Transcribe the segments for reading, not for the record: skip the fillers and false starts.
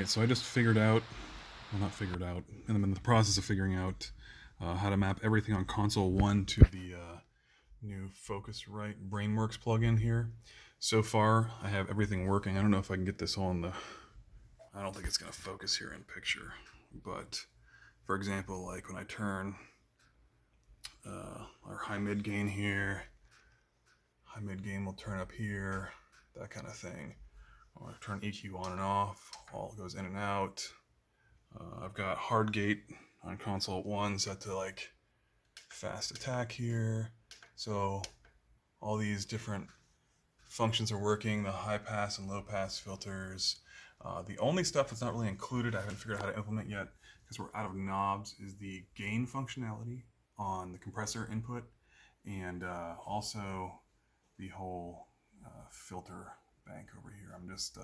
So I just figured out, well, not figured out, and I'm in the process of figuring out how to map everything on console 1 to the new Focusrite Brainworks plugin here. So far, I have everything working. I don't know if I can get this on the, I don't think it's going to focus here in picture, but for example, like when I turn our high mid gain here, high mid gain will turn up here, that kind of thing. I'll turn EQ on and off, all goes in and out. I've got hard gate on console 1 set to like fast attack here. So all these different functions are working, the high pass and low pass filters. The only stuff that's not really included, I haven't figured out how to implement yet because we're out of knobs, is the gain functionality on the compressor input, and also the whole filter bank over here. I'm just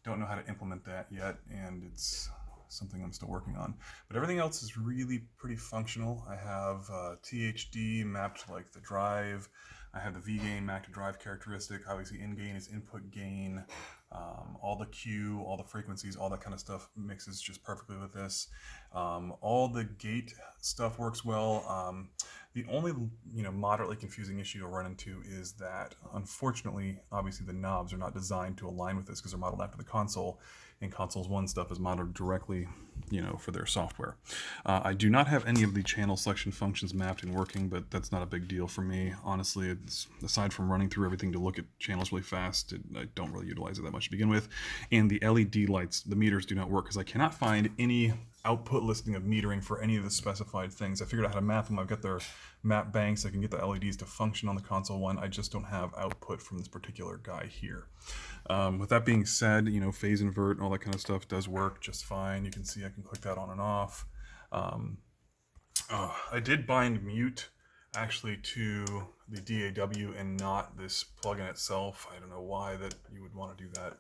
don't know how to implement that yet, and it's something I'm still working on. But everything else is really pretty functional. I have THD mapped to like the drive. I have the V gain mapped to drive characteristic. Obviously in gain is input gain. All the Q, all the frequencies, all that kind of stuff mixes just perfectly with this. All the gate stuff works well. The only moderately confusing issue you'll run into is that, unfortunately, obviously the knobs are not designed to align with this because they're modeled after the console, and consoles 1 stuff is modeled directly, for their software. I do not have any of the channel selection functions mapped and working, but that's not a big deal for me. Honestly, it's, aside from running through everything to look at channels really fast, I don't really utilize it that much to begin with. And the LED lights, the meters do not work because I cannot find any output listing of metering for any of the specified things. I figured out how to map them. I've got their map banks. I can get the LEDs to function on the console 1. I just don't have output from this particular guy here. With that being said, phase invert and all that kind of stuff does work just fine. You can see I can click that on and off. I did bind mute actually to the DAW and not this plugin itself. I don't know why that you would want to do that.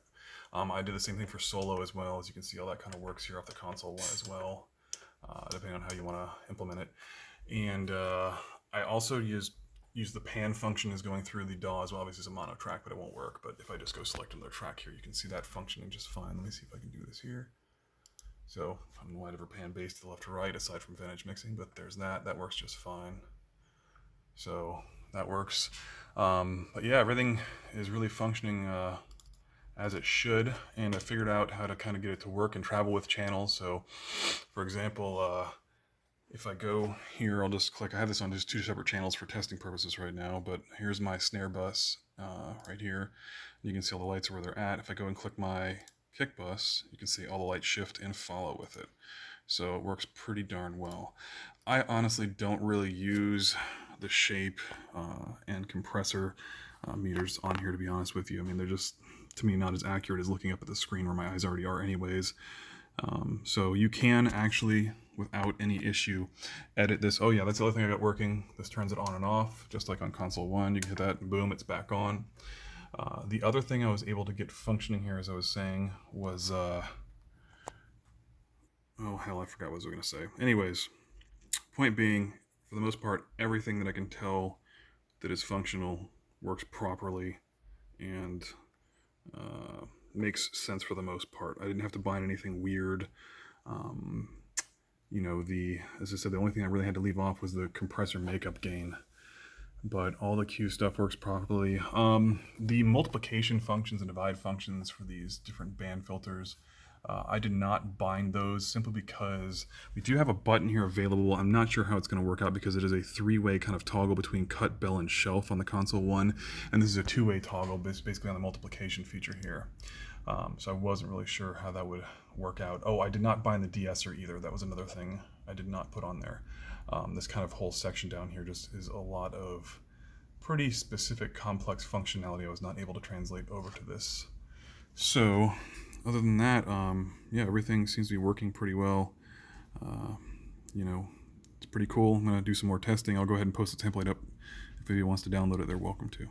I did the same thing for solo as well. As you can see, all that kind of works here off the console 1 as well, depending on how you want to implement it. And I also use the pan function as going through the DAW as well. Obviously it's a mono track, but it won't work. But if I just go select another track here, you can see that functioning just fine. Let me see if I can do this here. So I'm wide over pan bass to the left to right, aside from vintage mixing, but there's that. That works just fine. So that works. But yeah, everything is really functioning as it should, and I figured out how to kind of get it to work and travel with channels. So for example, if I go here, I'll just click, I have this on just 2 separate channels for testing purposes right now, but here's my snare bus right here. You can see all the lights are where they're at. If I go and click my kick bus, you can see all the lights shift and follow with it. So it works pretty darn well. I honestly don't really use the shape and compressor meters on here, to be honest with you. I mean, they're just, to me, not as accurate as looking up at the screen where my eyes already are anyways. So you can actually, without any issue, edit this. Oh yeah, that's the other thing I got working. This turns it on and off, just like on console 1. You can hit that, and boom, it's back on. The other thing I was able to get functioning here, as I was saying, was, oh hell, I forgot what I was going to say. Anyways, point being, for the most part, everything that I can tell that is functional works properly and makes sense for the most part. I didn't have to bind anything weird. As I said, the only thing I really had to leave off was the compressor makeup gain. But all the Q stuff works properly. The multiplication functions and divide functions for these different band filters, I did not bind those simply because we do have a button here available. I'm not sure how it's going to work out because it is a 3-way kind of toggle between cut, bell, and shelf on the console 1, and this is a 2-way toggle basically on the multiplication feature here. So I wasn't really sure how that would work out. Oh, I did not bind the de-esser either. That was another thing I did not put on there. This kind of whole section down here just is a lot of pretty specific complex functionality I was not able to translate over to this. So other than that, yeah, everything seems to be working pretty well. It's pretty cool. I'm going to do some more testing. I'll go ahead and post the template up. If anybody wants to download it, they're welcome to.